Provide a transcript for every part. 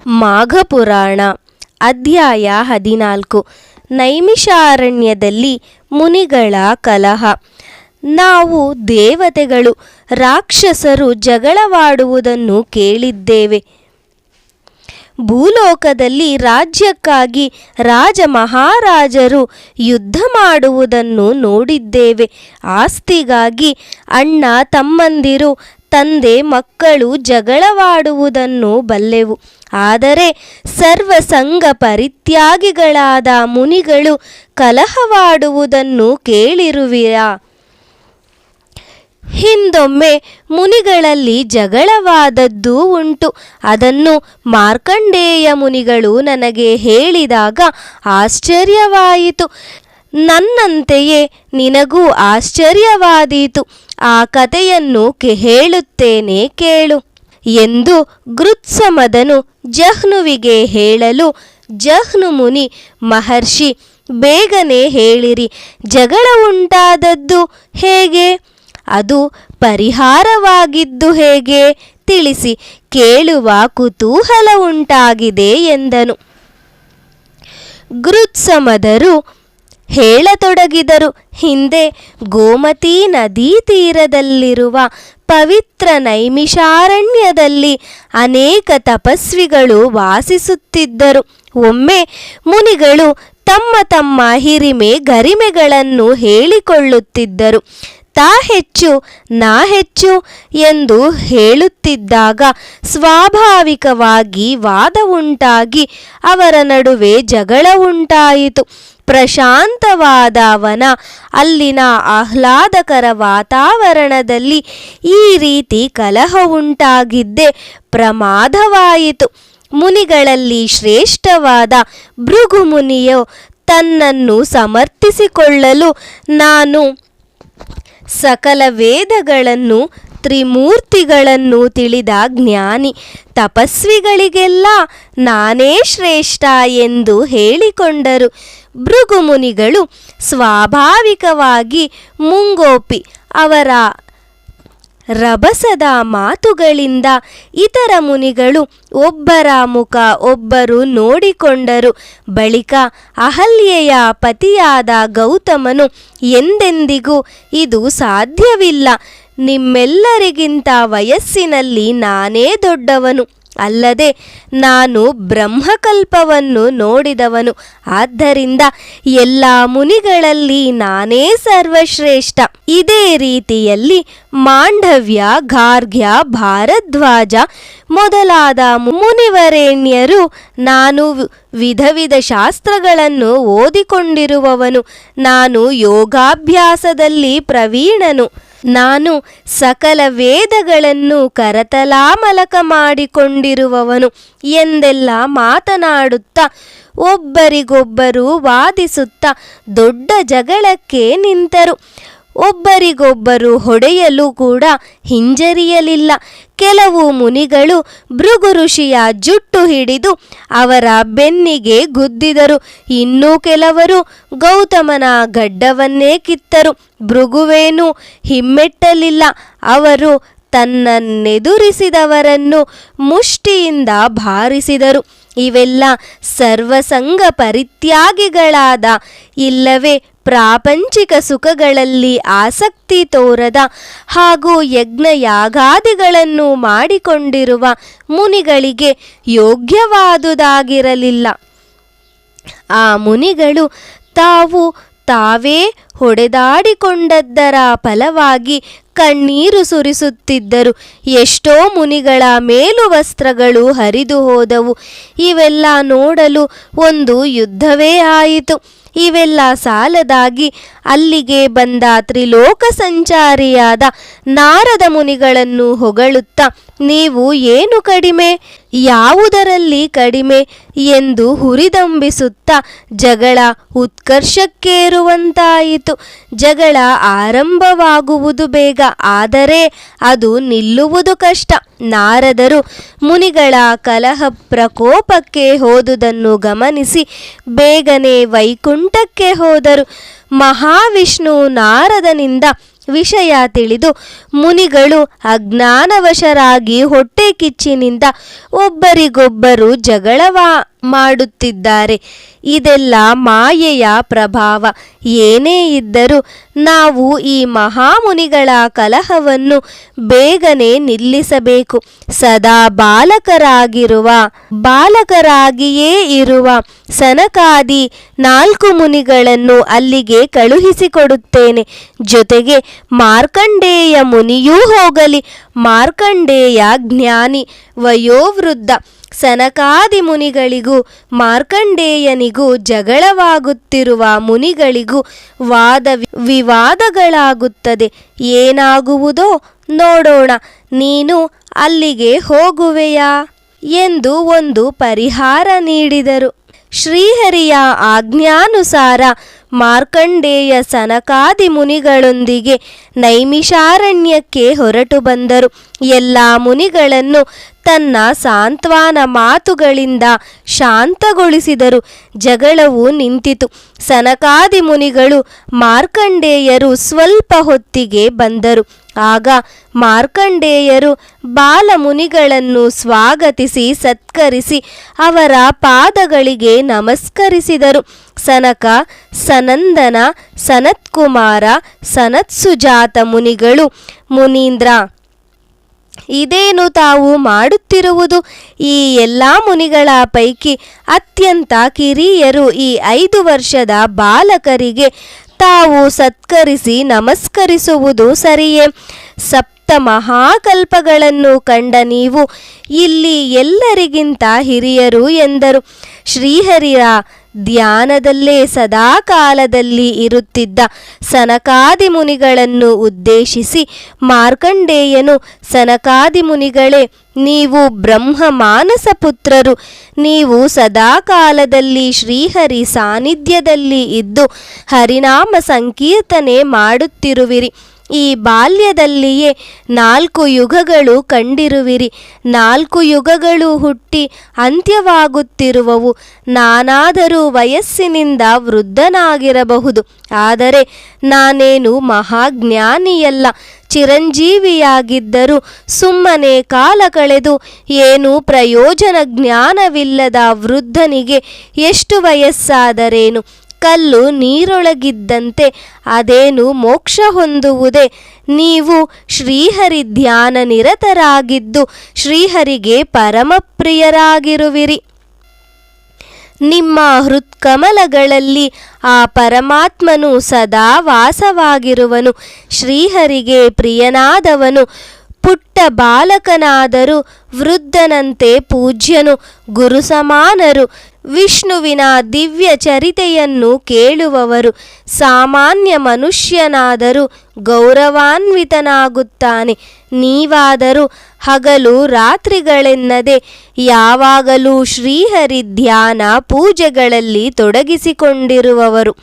ಮಾಘಪುರಾಣ ಅಧ್ಯಾಯ 14. ನೈಮಿಷಾರಣ್ಯದಲ್ಲಿ ಮುನಿಗಳ ಕಲಹ. ನಾವು ದೇವತೆಗಳು ರಾಕ್ಷಸರು ಜಗಳವಾಡುವುದನ್ನು ಕೇಳಿದ್ದೇವೆ. ಭೂಲೋಕದಲ್ಲಿ ರಾಜ್ಯಕ್ಕಾಗಿ ರಾಜ ಮಹಾರಾಜರು ಯುದ್ಧ ಮಾಡುವುದನ್ನು ನೋಡಿದ್ದೇವೆ. ಆಸ್ತಿಗಾಗಿ ಅಣ್ಣ ತಮ್ಮಂದಿರು, ತಂದೆ ಮಕ್ಕಳು ಜಗಳವಾಡುವುದನ್ನು ಬಲ್ಲೆವು. ಆದರೆ ಸರ್ವಸಂಗ ಪರಿತ್ಯಾಗಿಗಳಾದ ಮುನಿಗಳು ಕಲಹವಾಡುವುದನ್ನು ಕೇಳಿರುವಿರಾ? ಹಿಂದೊಮ್ಮೆ ಮುನಿಗಳಲ್ಲಿ ಜಗಳವಾದದ್ದೂ ಉಂಟು. ಅದನ್ನು ಮಾರ್ಕಂಡೇಯ ಮುನಿಗಳು ನನಗೆ ಹೇಳಿದಾಗ ಆಶ್ಚರ್ಯವಾಯಿತು. ನನ್ನಂತೆಯೇ ನಿನಗೂ ಆಶ್ಚರ್ಯವಾದೀತು. ಆ ಕಥೆಯನ್ನು ಹೇಳುತ್ತೇನೆ ಕೇಳು ಎಂದು ಗೃತ್ಸಮದನು ಜಹ್ನುವಿಗೆ ಹೇಳಲು, ಜಹ್ನು ಮುನಿ, ಮಹರ್ಷಿ, ಬೇಗನೆ ಹೇಳಿರಿ, ಜಗಳ ಉಂಟಾದದ್ದು ಹೇಗೆ? ಅದು ಪರಿಹಾರವಾಗಿದ್ದು ಹೇಗೆ? ತಿಳಿಸಿ, ಕೇಳುವ ಕುತೂಹಲ ಉಂಟಾಗಿದೆ ಎಂದನು. ಗೃತ್ಸಮದರು ಹೇಳತೊಡಗಿದರು. ಹಿಂದೆ ಗೋಮತೀ ನದೀ ತೀರದಲ್ಲಿರುವ ಪವಿತ್ರ ನೈಮಿಷಾರಣ್ಯದಲ್ಲಿ ಅನೇಕ ತಪಸ್ವಿಗಳು ವಾಸಿಸುತ್ತಿದ್ದರು. ಒಮ್ಮೆ ಮುನಿಗಳು ತಮ್ಮ ತಮ್ಮ ಹಿರಿಮೆ ಗರಿಮೆಗಳನ್ನು ಹೇಳಿಕೊಳ್ಳುತ್ತಿದ್ದರು. ತಾ ಹೆಚ್ಚು ನಾ ಹೆಚ್ಚು ಎಂದು ಹೇಳುತ್ತಿದ್ದಾಗ ಸ್ವಾಭಾವಿಕವಾಗಿ ವಾದ ಉಂಟಾಗಿ ಅವರ ನಡುವೆ ಜಗಳ ಉಂಟಾಯಿತು. ಪ್ರಶಾಂತವಾದ ವನ, ಅಲ್ಲಿನ ಆಹ್ಲಾದಕರ ವಾತಾವರಣದಲ್ಲಿ ಈ ರೀತಿ ಕಲಹ ಉಂಟಾಗಿದ್ದೇ ಪ್ರಮಾದವಾಯಿತು. ಮುನಿಗಳಲ್ಲಿ ಶ್ರೇಷ್ಠವಾದ ಭೃಗು ಮುನಿಯು ತನ್ನನ್ನು ಸಮರ್ಥಿಸಿಕೊಳ್ಳಲು, ನಾನು ಸಕಲ ವೇದಗಳನ್ನು ತ್ರಿಮೂರ್ತಿಗಳನ್ನು ತಿಳಿದ ಜ್ಞಾನಿ, ತಪಸ್ವಿಗಳಿಗೆಲ್ಲ ನಾನೇ ಶ್ರೇಷ್ಠ ಎಂದು ಹೇಳಿಕೊಂಡರು. ಭೃಗು ಮುನಿಗಳು ಸ್ವಾಭಾವಿಕವಾಗಿ ಮುಂಗೋಪಿ. ಅವರ ರಭಸದ ಮಾತುಗಳಿಂದ ಇತರ ಮುನಿಗಳು ಒಬ್ಬರ ಮುಖ ಒಬ್ಬರು ನೋಡಿಕೊಂಡರು. ಬಳಿಕ ಅಹಲ್ಯೆಯ ಪತಿಯಾದ ಗೌತಮನು, ಎಂದೆಂದಿಗೂ ಇದು ಸಾಧ್ಯವಿಲ್ಲ. ನಿಮ್ಮೆಲ್ಲರಿಗಿಂತ ವಯಸ್ಸಿನಲ್ಲಿ ನಾನೇ ದೊಡ್ಡವನು. ಅಲ್ಲದೆ ನಾನು ಬ್ರಹ್ಮಕಲ್ಪವನ್ನು ನೋಡಿದವನು. ಆದ್ದರಿಂದ ಎಲ್ಲ ಮುನಿಗಳಲ್ಲಿ ನಾನೇ ಸರ್ವಶ್ರೇಷ್ಠ. ಇದೇ ರೀತಿಯಲ್ಲಿ ಮಾಂಡವ್ಯ, ಗಾರ್ಗ್ಯ, ಭಾರದ್ವಾಜ ಮೊದಲಾದ ಮುನಿವರೇಣ್ಯರು, ನಾನು ವಿಧ ವಿಧ ಶಾಸ್ತ್ರಗಳನ್ನು ಓದಿಕೊಂಡಿರುವವನು, ನಾನು ಯೋಗಾಭ್ಯಾಸದಲ್ಲಿ ಪ್ರವೀಣನು, ನಾನು ಸಕಲ ವೇದಗಳನ್ನು ಕರತಲಾಮಲಕ ಮಾಡಿಕೊಂಡಿರುವವನು ಎಂದೆಲ್ಲ ಮಾತನಾಡುತ್ತಾ ಒಬ್ಬರಿಗೊಬ್ಬರು ವಾದಿಸುತ್ತಾ ದೊಡ್ಡ ಜಗಳಕ್ಕೆ ನಿಂತರು. ಒಬ್ಬರಿಗೊಬ್ಬರು ಹೊಡೆಯಲು ಕೂಡ ಹಿಂಜರಿಯಲಿಲ್ಲ. ಕೆಲವು ಮುನಿಗಳು ಭೃಗು ಋಷಿಯ ಜುಟ್ಟು ಹಿಡಿದು ಅವರ ಬೆನ್ನಿಗೆ ಗುದ್ದಿದರು. ಇನ್ನೂ ಕೆಲವರು ಗೌತಮನ ಗಡ್ಡವನ್ನೇ ಕಿತ್ತರು. ಭೃಗುವೇನೂ ಹಿಮ್ಮೆಟ್ಟಲಿಲ್ಲ. ಅವರು ತನ್ನನ್ನೆದುರಿಸಿದವರನ್ನು ಮುಷ್ಟಿಯಿಂದ ಬಾರಿಸಿದರು. ಇವೆಲ್ಲ ಸರ್ವಸಂಗ ಪರಿತ್ಯಾಗಿಗಳಾದ, ಇಲ್ಲವೇ ಪ್ರಾಪಂಚಿಕ ಸುಖಗಳಲ್ಲಿ ಆಸಕ್ತಿ ತೋರದ ಹಾಗೂ ಯಜ್ಞಯಾಗಾದಿಗಳನ್ನು ಮಾಡಿಕೊಂಡಿರುವ ಮುನಿಗಳಿಗೆ ಯೋಗ್ಯವಾದುದಾಗಿರಲಿಲ್ಲ. ಆ ಮುನಿಗಳು ತಾವೇ ಹೊಡೆದಾಡಿಕೊಂಡದ್ದರ ಫಲವಾಗಿ ಕಣ್ಣೀರು ಸುರಿಸುತ್ತಿದ್ದರು. ಎಷ್ಟೋ ಮುನಿಗಳ ಮೇಲುವಸ್ತ್ರಗಳು ಹರಿದು ಹೋದವು. ಇವೆಲ್ಲ ನೋಡಲು ಒಂದು ಯುದ್ಧವೇ ಆಯಿತು. ಇವೆಲ್ಲ ಸಾಲದಾಗಿ ಅಲ್ಲಿಗೆ ಬಂದ ತ್ರಿಲೋಕ ಸಂಚಾರಿಯಾದ ನಾರದ ಮುನಿಗಳನ್ನು ಹೊಗಳುತ್ತಾ, ನೀವು ಏನು ಕಡಿಮೆ, ಯಾವುದರಲ್ಲಿ ಕಡಿಮೆ ಎಂದು ಹುರಿದಂಬಿಸುತ್ತಾ ಜಗಳ ಉತ್ಕರ್ಷಕ್ಕೇರುವಂತಾಯಿತು. ಜಗಳ ಆರಂಭವಾಗುವುದು ಬೇಗ, ಆದರೆ ಅದು ನಿಲ್ಲುವುದು ಕಷ್ಟ. ನಾರದರು ಮುನಿಗಳ ಕಲಹ ಪ್ರಕೋಪಕ್ಕೆ ಹೋದುದನ್ನು ಗಮನಿಸಿ ಬೇಗನೆ ವೈಕುಂಠಕ್ಕೆ ಹೋದರು. ಮಹಾವಿಷ್ಣು ನಾರದನಿಂದ ವಿಷಯ ತಿಳಿದು ಮುನಿಗಳು ಅಜ್ಞಾನವಶರಾಗಿ ಹೊಟ್ಟೆ ಕಿಚ್ಚಿನಿಂದ ಒಬ್ಬರಿಗೊಬ್ಬರು ಮಾಡುತ್ತಿದ್ದಾರೆ. ಇದೆಲ್ಲ ಮಾಯೆಯ ಪ್ರಭಾವ. ಏನೇ ಇದ್ದರೂ ನಾವು ಈ ಮಹಾಮುನಿಗಳ ಕಲಹವನ್ನು ಬೇಗನೆ ನಿಲ್ಲಿಸಬೇಕು. ಸದಾ ಬಾಲಕರಾಗಿಯೇ ಇರುವ ಸನಕಾದಿ 4 ಮುನಿಗಳನ್ನು ಅಲ್ಲಿಗೆ ಕಳುಹಿಸಿಕೊಡುತ್ತೇನೆ. ಜೊತೆಗೆ ಮಾರ್ಕಂಡೇಯ ಮುನಿಯೂ ಹೋಗಲಿ. ಮಾರ್ಕಂಡೇಯ ಜ್ಞಾನಿ, ವಯೋವೃದ್ಧ. ಸನಕಾದಿ ಮುನಿಗಳಿಗೂ ಮಾರ್ಕಂಡೇಯನಿಗೂ ಜಗಳವಾಗುತ್ತಿರುವ ಮುನಿಗಳಿಗೂ ವಾದ ವಿವಾದಗಳಾಗುತ್ತದೆ. ಏನಾಗುವುದೋ ನೋಡೋಣ. ನೀನು ಅಲ್ಲಿಗೆ ಹೋಗುವೆಯಾ ಎಂದು ಒಂದು ಪರಿಹಾರ ನೀಡಿದರು. ಶ್ರೀಹರಿಯ ಆಜ್ಞಾನುಸಾರ ಮಾರ್ಕಂಡೇಯ ಸನಕಾದಿ ಮುನಿಗಳೊಂದಿಗೆ ನೈಮಿಷಾರಣ್ಯಕ್ಕೆ ಹೊರಟು ಬಂದರು. ಎಲ್ಲ ಮುನಿಗಳನ್ನು ತನ್ನ ಸಾಂತ್ವನ ಮಾತುಗಳಿಂದ ಶಾಂತಗೊಳಿಸಿದರು. ಜಗಳವು ನಿಂತಿತು. ಸನಕಾದಿ ಮುನಿಗಳು ಮಾರ್ಕಂಡೇಯರು ಸ್ವಲ್ಪ ಹೊತ್ತಿಗೆ ಬಂದರು. ಆಗ ಮಾರ್ಕಂಡೇಯರು ಬಾಲಮುನಿಗಳನ್ನು ಸ್ವಾಗತಿಸಿ ಸತ್ಕರಿಸಿ ಅವರ ಪಾದಗಳಿಗೆ ನಮಸ್ಕರಿಸಿದರು. ಸನಕ, ಸನಂದನ, ಸನತ್ಕುಮಾರ, ಸನತ್ಸುಜಾತ ಮುನಿಗಳು, ಮುನೀಂದ್ರ, ಇದೇನು ತಾವು ಮಾಡುತ್ತಿರುವುದು? ಈ ಎಲ್ಲ ಮುನಿಗಳ ಪೈಕಿ ಅತ್ಯಂತ ಕಿರಿಯರು ಈ 5 ವರ್ಷದ ಬಾಲಕರಿಗೆ ತಾವು ಸತ್ಕರಿಸಿ ನಮಸ್ಕರಿಸುವುದು ಸರಿಯೇ? ಸಪ್ತ ಮಹಾಕಲ್ಪಗಳನ್ನು ಕಂಡ ನೀವು ಇಲ್ಲಿ ಎಲ್ಲರಿಗಿಂತ ಹಿರಿಯರು ಎಂದರು. ಶ್ರೀಹರಿಯ ಧ್ಯಾನದಲ್ಲೇ ಸದಾಕಾಲದಲ್ಲಿ ಇರುತ್ತಿದ್ದ ಸನಕಾದಿ ಮುನಿಗಳನ್ನು ಉದ್ದೇಶಿಸಿ ಮಾರ್ಕಂಡೇಯನು, ಸನಕಾದಿ ಮುನಿಗಳೇ, ನೀವು ಬ್ರಹ್ಮ ಮಾನಸ ಪುತ್ರರು. ನೀವು ಸದಾಕಾಲದಲ್ಲಿ ಶ್ರೀಹರಿ ಸಾನ್ನಿಧ್ಯದಲ್ಲಿ ಇದ್ದು ಹರಿನಾಮ ಸಂಕೀರ್ತನೆ ಮಾಡುತ್ತಿರುವಿರಿ. ಈ ಬಾಲ್ಯದಲ್ಲಿಯೇ 4 ಯುಗಗಳು ಕಂಡಿರುವಿರಿ. 4 ಯುಗಗಳು ಹುಟ್ಟಿ ಅಂತ್ಯವಾಗುತ್ತಿರುವವು. ನಾನಾದರೂ ವಯಸ್ಸಿನಿಂದ ವೃದ್ಧನಾಗಿರಬಹುದು, ಆದರೆ ನಾನೇನು ಮಹಾಜ್ಞಾನಿಯಲ್ಲ. ಚಿರಂಜೀವಿಯಾಗಿದ್ದರೂ ಸುಮ್ಮನೆ ಕಾಲ ಕಳೆದು ಏನೂ ಪ್ರಯೋಜನ. ಜ್ಞಾನವಿಲ್ಲದ ವೃದ್ಧನಿಗೆ ಎಷ್ಟು ವಯಸ್ಸಾದರೇನು? ಕಲ್ಲು ನೀರೊಳಗಿದ್ದಂತೆ. ಅದೇನು ಮೋಕ್ಷ ಹೊಂದುವುದೇ? ನೀವು ಶ್ರೀಹರಿ ಧ್ಯಾನ ನಿರತರಾಗಿದ್ದು ಶ್ರೀಹರಿಗೆ ಪರಮಪ್ರಿಯರಾಗಿರುವಿರಿ. ನಿಮ್ಮ ಹೃತ್ಕಮಲಗಳಲ್ಲಿ ಆ ಪರಮಾತ್ಮನು ಸದಾ ವಾಸವಾಗಿರುವನು. ಶ್ರೀಹರಿಗೆ ಪ್ರಿಯನಾದವನು ಪುಟ್ಟ ಬಾಲಕನಾದರೂ ವೃದ್ಧನಂತೆ ಪೂಜ್ಯನು. ಗುರು ಸಮಾನರು. ವಿಷ್ಣುವಿನ ದಿವ್ಯ ಚರಿತೆಯನ್ನು ಕೇಳುವವರು. ಸಾಮಾನ್ಯ ಮನುಷ್ಯನಾದರೂ ಗೌರವಾನ್ವಿತನಾಗುತ್ತಾನೆ. ನೀವಾದರೂ ಹಗಲು ರಾತ್ರಿಗಳೆನ್ನದೆ ಯಾವಾಗಲೂ ಶ್ರೀಹರಿ ಧ್ಯಾನ ಪೂಜೆಗಳಲ್ಲಿ ತೊಡಗಿಸಿಕೊಂಡಿರುವವರು.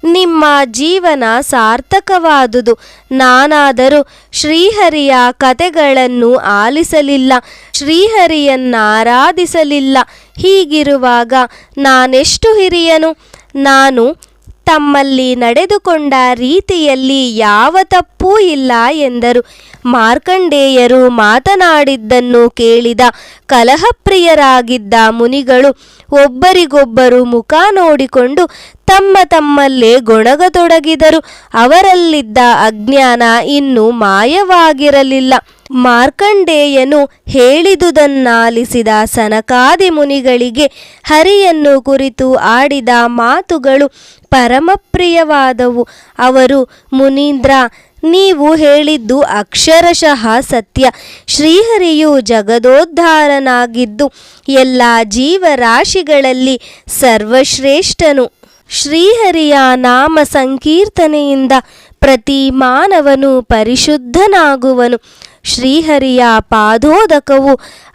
ನಿಮ್ಮ ಜೀವನ ಸಾರ್ಥಕವಾದುದು. ನಾನಾದರೂ ಶ್ರೀಹರಿಯ ಕತೆಗಳನ್ನು ಆಲಿಸಲಿಲ್ಲ, ಶ್ರೀಹರಿಯನ್ನಾರಾಧಿಸಲಿಲ್ಲ. ಹೀಗಿರುವಾಗ ನಾನೆಷ್ಟು ಹಿರಿಯನು? ನಾನು ತಮ್ಮಲ್ಲಿ ನಡೆದುಕೊಂಡ ರೀತಿಯಲ್ಲಿ ಯಾವ ತಪ್ಪೂ ಇಲ್ಲ ಎಂದರು. ಮಾರ್ಕಂಡೇಯರು ಮಾತನಾಡಿದ್ದನ್ನು ಕೇಳಿದ ಕಲಹಪ್ರಿಯರಾಗಿದ್ದ ಮುನಿಗಳು ಒಬ್ಬರಿಗೊಬ್ಬರು ಮುಖ ನೋಡಿಕೊಂಡು ತಮ್ಮಲ್ಲೇ ಗೊಣಗತೊಡಗಿದರು. ಅವರಲ್ಲಿದ್ದ ಅಜ್ಞಾನ ಇನ್ನೂ ಮಾಯವಾಗಿರಲಿಲ್ಲ. ಮಾರ್ಕಂಡೇಯನು ಹೇಳಿದುದನ್ನಾಲಿಸಿದ ಸನಕಾದಿ ಮುನಿಗಳಿಗೆ ಹರಿಯನ್ನು ಕುರಿತು ಆಡಿದ ಮಾತುಗಳು ಪರಮಪ್ರಿಯವಾದವು. ಅವರು, ಮುನೀಂದ್ರ, ನೀವು ಹೇಳಿದ್ದು ಅಕ್ಷರಶಃ ಸತ್ಯ. ಶ್ರೀಹರಿಯು ಜಗದೋದ್ಧಾರನಾಗಿದ್ದು ಎಲ್ಲ ಜೀವರಾಶಿಗಳಲ್ಲಿ ಸರ್ವಶ್ರೇಷ್ಠನು. ಶ್ರೀಹರಿಯ ನಾಮ ಸಂಕೀರ್ತನೆಯಿಂದ ಪ್ರತಿ ಮಾನವನು ಪರಿಶುದ್ಧನಾಗುವನು. ಶ್ರೀಹರಿಯ ಪಾದೋದಕವು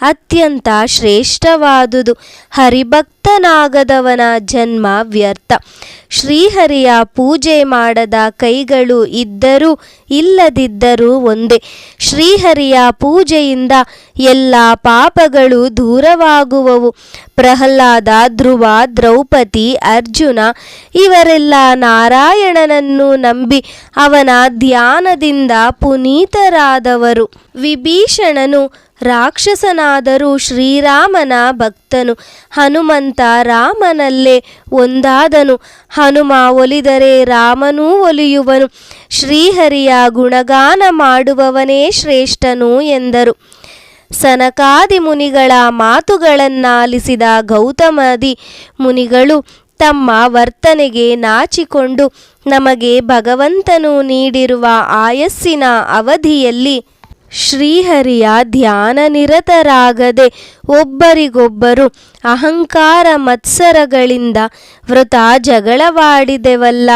ಅತ್ಯಂತ ಶ್ರೇಷ್ಠವಾದುದು. ಹರಿಭಕ್ತ ಮುಕ್ತನಾಗದವನ ಜನ್ಮ ವ್ಯರ್ಥ. ಶ್ರೀಹರಿಯ ಪೂಜೆ ಮಾಡದ ಕೈಗಳು ಇದ್ದರೂ ಇಲ್ಲದಿದ್ದರೂ ಒಂದೇ. ಶ್ರೀಹರಿಯ ಪೂಜೆಯಿಂದ ಎಲ್ಲ ಪಾಪಗಳು ದೂರವಾಗುವವು. ಪ್ರಹ್ಲಾದ, ಧ್ರುವ, ದ್ರೌಪದಿ, ಅರ್ಜುನ ಇವರೆಲ್ಲ ನಾರಾಯಣನನ್ನು ನಂಬಿ ಅವನ ಧ್ಯಾನದಿಂದ ಪುನೀತರಾದವರು. ವಿಭೀಷಣನು ರಾಕ್ಷಸನಾದರೂ ಶ್ರೀರಾಮನ ಭಕ್ತನು. ಹನುಮಂತ ರಾಮನಲ್ಲೇ ಒಂದಾದನು. ಹನುಮ ಒಲಿದರೆ ರಾಮನೂ ಒಲಿಯುವನು. ಶ್ರೀಹರಿಯ ಗುಣಗಾನ ಮಾಡುವವನೇ ಶ್ರೇಷ್ಠನು ಎಂದರು. ಸನಕಾದಿ ಮುನಿಗಳ ಮಾತುಗಳನ್ನಾಲಿಸಿದ ಗೌತಮಾದಿ ಮುನಿಗಳು ತಮ್ಮ ವರ್ತನೆಗೆ ನಾಚಿಕೊಂಡು ನಮಗೆ ಭಗವಂತನು ನೀಡಿರುವ ಆಯಸ್ಸಿನ ಅವಧಿಯಲ್ಲಿ ಶ್ರೀಹರಿಯ ಧ್ಯಾನ ನಿರತರಾಗದೆ ಒಬ್ಬರಿಗೊಬ್ಬರು ಅಹಂಕಾರ ಮತ್ಸರಗಳಿಂದ ವೃಥ ಜಗಳವಾಡಿದೆವಲ್ಲ,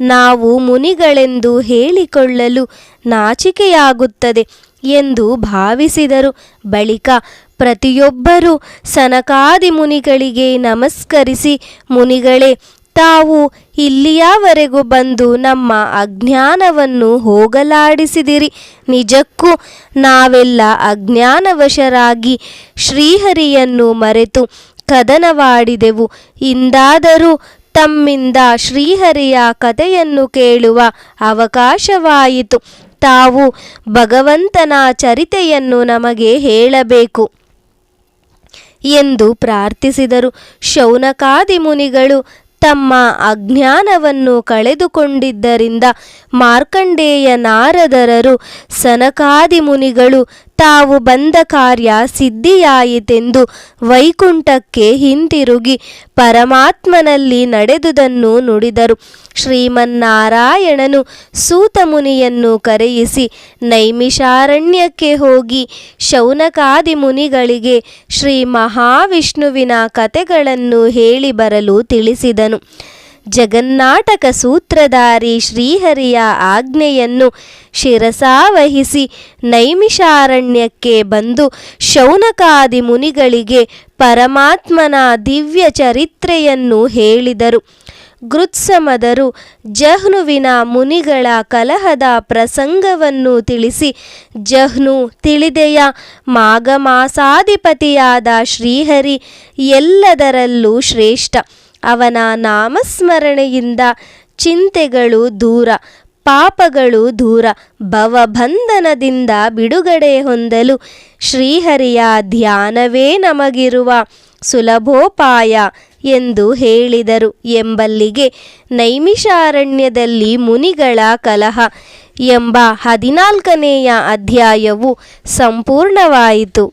ನಾವು ಮುನಿಗಳೆಂದು ಹೇಳಿಕೊಳ್ಳಲು ನಾಚಿಕೆಯಾಗುತ್ತದೆ ಎಂದು ಭಾವಿಸಿದರು. ಬಳಿಕ ಪ್ರತಿಯೊಬ್ಬರೂ ಸನಕಾದಿ ಮುನಿಗಳಿಗೆ ನಮಸ್ಕರಿಸಿ, ಮುನಿಗಳೇ, ತಾವು ಇಲ್ಲಿಯವರೆಗೂ ಬಂದು ನಮ್ಮ ಅಜ್ಞಾನವನ್ನು ಹೋಗಲಾಡಿಸಿದಿರಿ. ನಿಜಕ್ಕೂ ನಾವೆಲ್ಲ ಅಜ್ಞಾನವಶರಾಗಿ ಶ್ರೀಹರಿಯನ್ನು ಮರೆತು ಕದನವಾಡಿದೆವು. ಇಂದಾದರೂ ತಮ್ಮಿಂದ ಶ್ರೀಹರಿಯ ಕಥೆಯನ್ನು ಕೇಳುವ ಅವಕಾಶವಾಯಿತು. ತಾವು ಭಗವಂತನ ಚರಿತೆಯನ್ನು ನಮಗೆ ಹೇಳಬೇಕು ಎಂದು ಪ್ರಾರ್ಥಿಸಿದರು. ಶೌನಕಾದಿ ಮುನಿಗಳು ತಮ್ಮ ಅಜ್ಞಾನವನ್ನು ಕಳೆದುಕೊಂಡಿದ್ದರಿಂದ ಮಾರ್ಕಂಡೇಯ ನಾರದರರು ಸನಕಾದಿ ಮುನಿಗಳು ತಾವು ಬಂದ ಕಾರ್ಯ ಸಿದ್ಧಿಯಾಯಿತೆಂದು ವೈಕುಂಠಕ್ಕೆ ಹಿಂತಿರುಗಿ ಪರಮಾತ್ಮನಲ್ಲಿ ನಡೆದುದನ್ನು ನುಡಿದರು. ಶ್ರೀಮನ್ನಾರಾಯಣನು ಸೂತ ಮುನಿಯನ್ನು ಕರೆಯಿಸಿ ನೈಮಿಷಾರಣ್ಯಕ್ಕೆ ಹೋಗಿ ಶೌನಕಾದಿ ಮುನಿಗಳಿಗೆ ಶ್ರೀ ಮಹಾವಿಷ್ಣುವಿನ ಕಥೆಗಳನ್ನು ಹೇಳಿ ಬರಲು ತಿಳಿಸಿದನು. ಜಗನ್ನಾಟಕ ಸೂತ್ರಧಾರಿ ಶ್ರೀಹರಿಯ ಆಜ್ಞೆಯನ್ನು ಶಿರಸಾವಹಿಸಿ ನೈಮಿಷಾರಣ್ಯಕ್ಕೆ ಬಂದು ಶೌನಕಾದಿ ಮುನಿಗಳಿಗೆ ಪರಮಾತ್ಮನ ದಿವ್ಯ ಚರಿತ್ರೆಯನ್ನು ಹೇಳಿದರು. ಗೃತ್ಸಮದರು ಜಹ್ನುವಿನ ಮುನಿಗಳ ಕಲಹದ ಪ್ರಸಂಗವನ್ನು ತಿಳಿಸಿ, ಜಹ್ನು ತಿಳಿದೆಯ, ಮಾಘಮಾಸಾಧಿಪತಿಯಾದ ಶ್ರೀಹರಿ ಎಲ್ಲದರಲ್ಲೂ ಶ್ರೇಷ್ಠ. ಅವನ ನಾಮಸ್ಮರಣೆಯಿಂದ ಚಿಂತೆಗಳು ದೂರ, ಪಾಪಗಳು ದೂರ, ಭವಬಂಧನದಿಂದ ಬಿಡುಗಡೆ ಹೊಂದಲು ಶ್ರೀಹರಿಯ ಧ್ಯಾನವೇ ನಮಗಿರುವ ಸುಲಭೋಪಾಯ ಎಂದು ಹೇಳಿದರು ಎಂಬಲ್ಲಿಗೆ ನೈಮಿಷಾರಣ್ಯದಲ್ಲಿ ಮುನಿಗಳ ಕಲಹ ಎಂಬ 14ನೆಯ ಅಧ್ಯಾಯವು ಸಂಪೂರ್ಣವಾಯಿತು.